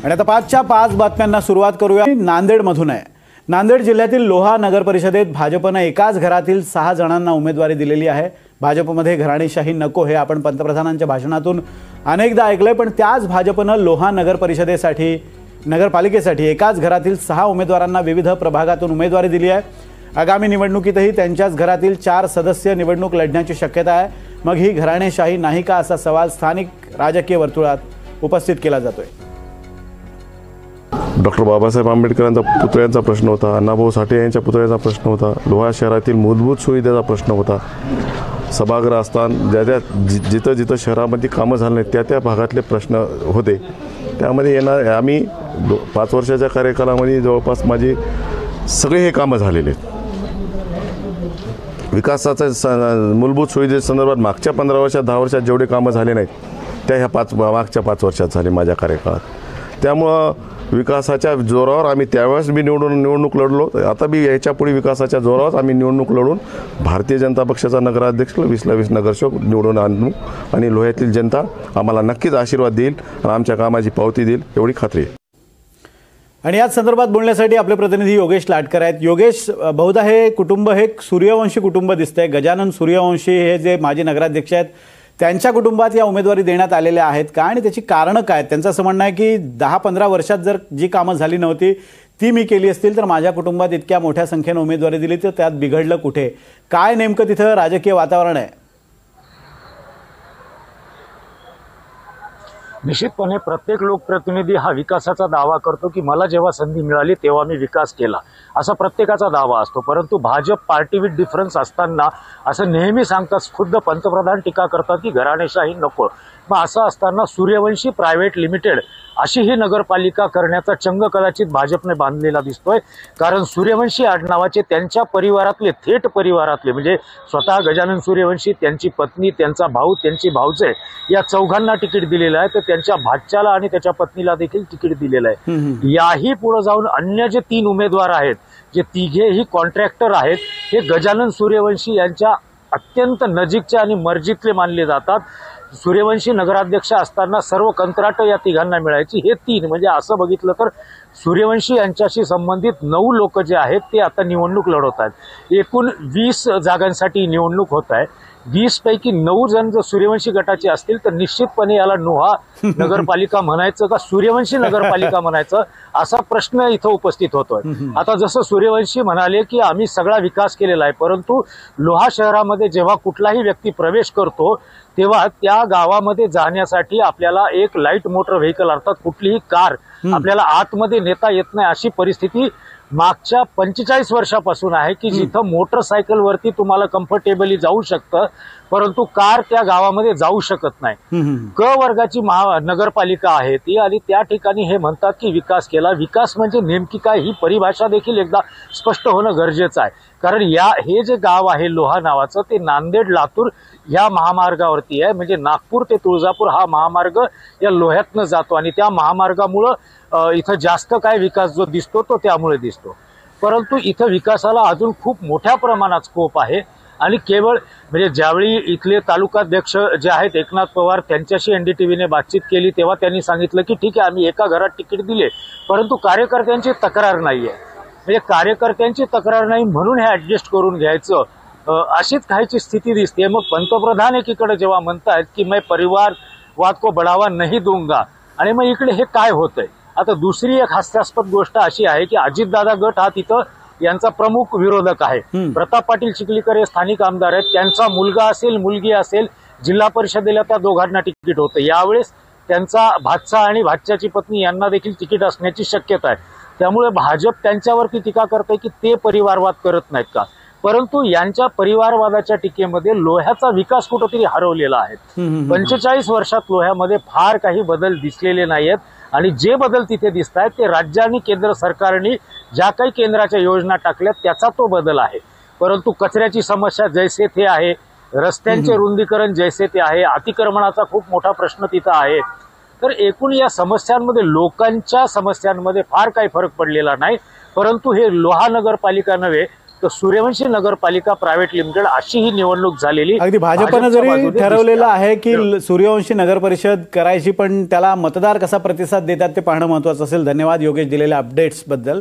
आणि आता 5च्या 5 बातम्यांना सुरुवात करूया। नांदेडमधून आहे। नांदेड जिल्ह्यातील लोहा नगर परिषदेत भाजपनं एकाच घरातील 6 जणांना उमेदवारी दिलेली आहे। भाजपमध्ये घराणेशाही नको हे आपण पंतप्रधानांच्या भाषणातून अनेकदा ऐकलंय, पण त्याच भाजपनं लोहा नगर परिषदेसाठी नगरपालिकेसाठी एकाच घरातील 6 उमेदवारांना विविध प्रभागातून उमेदवारी दिली आहे। आगामी निवडणुकीतही त्यांच्याच घरातील 4 सदस्य निवडणूक लढण्याची शक्यता आहे। मग ही घराणेशाही नाही का असा सवाल स्थानिक राजकीय वर्तुळात उपस्थित केला जातोय। डॉक्टर बाबासाहेब आंबेडकरांचा पुतळ्यांचा प्रश्न होता, अण्णाभाऊ साठे यांच्या पुतळ्याचा प्रश्न होता, लोहा शहरातील मूलभूत सुविधेचा प्रश्न होता, सभागृह असताना जिथं जिथं शहरामध्ये कामं झाली नाहीत त्या भागातले प्रश्न होते। त्यामध्ये आम्ही 5 वर्षाच्या कार्यकालामध्ये जवळपास माझी सगळे हे कामं झालेले आहेत। विकासाच्या मूलभूत सुविधेसंदर्भात मागच्या 15 वर्षात 10 वर्षात जेवढे कामं झाले नाहीत त्या ह्या मागच्या 5 वर्षात झाले माझ्या कार्यकाळात। त्यामुळं विकासाच्या जोरावर आम्ही त्यावेळेस मी निवडणूक लढलो, आता बी याच्या पुढे विकासाच्या जोरावर आम्ही निवडणूक लढून भारतीय जनता पक्षाचा नगराध्यक्ष 20ला 20 नगरसेवक निवडून आणू आणि लोह्यातील जनता आम्हाला नक्कीच आशीर्वाद देईल आणि आमच्या कामाची पावती देईल एवढी खात्री आहे। आणि याच संदर्भात बोलण्यासाठी आपले प्रतिनिधी योगेश लाटकर आहेत। योगेश, बहुधा हे कुटुंब हे सूर्यवंशी कुटुंब दिसतंय। गजानन सूर्यवंशी हे जे माजी नगराध्यक्ष आहेत त्यांच्या कुटुंबात या उमेदवारी देण्यात आलेल्या आहेत का आणि त्याची कारणं काय? त्यांचं असं म्हणणं आहे की 10-15 वर्षात जर जी कामं झाली नव्हती ती मी केली असतील तर माझ्या कुटुंबात इतक्या मोठ्या संख्येने उमेदवारी दिली तर त्यात बिघडलं कुठे? काय नेमकं तिथं राजकीय वातावरण आहे? निश्चितपणे प्रत्येक लोकप्रतिनिधी हा विकासाचा दावा करतो की मला जेव्हा संधी मिळाली तेव्हा मी विकास केला, असा प्रत्येकाचा दावा असतो। परंतु भाजप पार्टी विथ डिफरन्स असताना असं नेहमी सांगतात, खुद्द पंतप्रधान टीका करतात की घराणेशाही नको। मग असं असताना सूर्यवंशी प्रायव्हेट लिमिटेड अशी ही नगरपालिका करण्याचा चंग कदाचित भाजपने बांधलेला दिसतोय। कारण सूर्यवंशी आडनावाचे त्यांच्या परिवारातले, थेट परिवारातले म्हणजे स्वतः गजानन सूर्यवंशी, त्यांची पत्नी, त्यांचा भाऊ, त्यांची भाऊजे या चौघांना तिकीट दिलेलं आहे। तर त्यांच्या भाच्याला आणि त्याच्या पत्नीला देखील तिकीट दिलेलं आहे। याही पुढे जाऊन अन्य जे 3 उमेदवार आहेत, जे तिघेही कॉन्ट्रॅक्टर आहेत, हे गजानन सूर्यवंशी यांच्या अत्यंत नजीकचे आणि मर्जीतले मानले जातात। सूर्यवंशी नगराध्यक्ष असताना सर्व कंत्राट या तिघांना मिळायची। हे 3 म्हणजे असं बघितलं तर सूर्यवंशी यांच्याशी संबंधित 9 लोक जे आहेत ते आता निवडणूक लढवत आहेत। एकूण 20 जागांसाठी निवडणूक होत आहे। 20 पैकी 9 जण जर सूर्यवंशी गटाचे असतील तर निश्चितपणे याला लोहा नगरपालिका म्हणायचं का सूर्यवंशी नगरपालिका म्हणायचं असा प्रश्न इथं उपस्थित होतोय। आता जसं सूर्यवंशी म्हणाले की आम्ही सगळा विकास केलेला आहे, परंतु लोहा शहरामध्ये जेव्हा कुठलाही व्यक्ती प्रवेश करतो तेव्हा त्या गावामध्ये जाण्यासाठी आपल्याला एक लाईट मोटर व्हेकल अर्थात कुठलीही कार आपल्याला आतमध्ये नेता येत नाही, अशी परिस्थिती मागच्या 45 वर्षापासून आहे की जिथं मोटरसायकलवरती तुम्हाला कम्फर्टेबली जाऊ शकतं परंतु कार त्या गावामध्ये जाऊ शकत नाही। क वर्गाची नगरपालिका आहे ती आणि त्या ठिकाणी हे म्हणतात की विकास केला। विकास म्हणजे नेमकी काय ही परिभाषा देखील एकदा स्पष्ट होणं गरजेचं आहे। कारण हे जे गाव आहे लोहा नावाचं ते नांदेड लातूर या महामार्गावरती आहे, म्हणजे नागपूर ते तुळजापूर हा महामार्ग या लोह्यातनं जातो आणि त्या महामार्गामुळं इथं जास्त काय विकास जो दिसतो तो त्यामुळे दिसतो। परंतु इथं विकासाला अजून खूप मोठ्या प्रमाणात स्कोप आहे आणि केवळ म्हणजे ज्यावेळी इथले तालुकाध्यक्ष जे आहेत एकनाथ पवार त्यांच्याशी NDTVने बातचीत केली तेव्हा त्यांनी सांगितलं की ठीक आहे आम्ही एका घरात तिकीट दिले परंतु कार्यकर्त्यांची तक्रार नाहीये, म्हणजे कार्यकर्त्यांची तक्रार नाही म्हणून हे ऍडजस्ट करून घ्यायचं अशीच काहीची स्थिती दिसते। मग पंतप्रधान एकीकडे जेव्हा म्हणतात की मैं परिवारवाद को बढ़ावा नहीं दूंगा आणि मग इकडे हे काय होतंय। आता दुसरी एक हास्यास्पद गोष्ट अशी आहे की अजितदादा गट हा तिथं यांचा प्रमुख विरोधक आहे। प्रताप पाटील चिखलीकर हे स्थानिक आमदार आहेत, त्यांचा मुलगा असेल मुलगी असेल जिल्हा परिषदेला त्या दोघांना तिकीट होतं। यावेळेस त्यांचा भाचा आणि भाच्याची पत्नी यांना देखील तिकीट असण्याची शक्यता आहे। त्यामुळे भाजप त्यांच्यावरती टीका करते की ते परिवारवाद करत नाहीत का, परंतु यांच्या परिवारवादाच्या टीकेमध्ये लोह्याचा विकास कुठेतरी हरवलेला आहे। 45 वर्षात लोह्यामध्ये फार काही बदल दिसलेले नाहीयेत आणि जे बदल तिथे दिसत आहेत ते राज्य आणि केंद्र सरकारने ज्या काही केंद्राच्या योजना टाकल्यात त्याचा तो बदल आहे। परंतु कचऱ्याची समस्या जैसे थे आहे, रस्त्यांचे रुंदीकरण जैसे ते आहे, अतिक्रमणाचा खूप मोठा प्रश्न तिथं आहे। तर एकूण या समस्यांमध्ये लोकांच्या समस्यांमध्ये फार काही फरक पडलेला नाही, परंतु हे लोहा नगरपालिका नव्हे तर सूर्यवंशी नगरपालिका प्रायव्हेट लिमिटेड अशी ही निवडणूक झालेली. अगदी भाजपनं भाजपच्या जरी बाजूने ठरवलेलं दिसते. आहे की सूर्यवंशी नगर परिषद करायची, पण त्याला मतदार कसा प्रतिसाद देतात ते पाहणं महत्त्वाचं असेल. धन्यवाद योगेश दिलेल्या अपडेट्स बद्दल.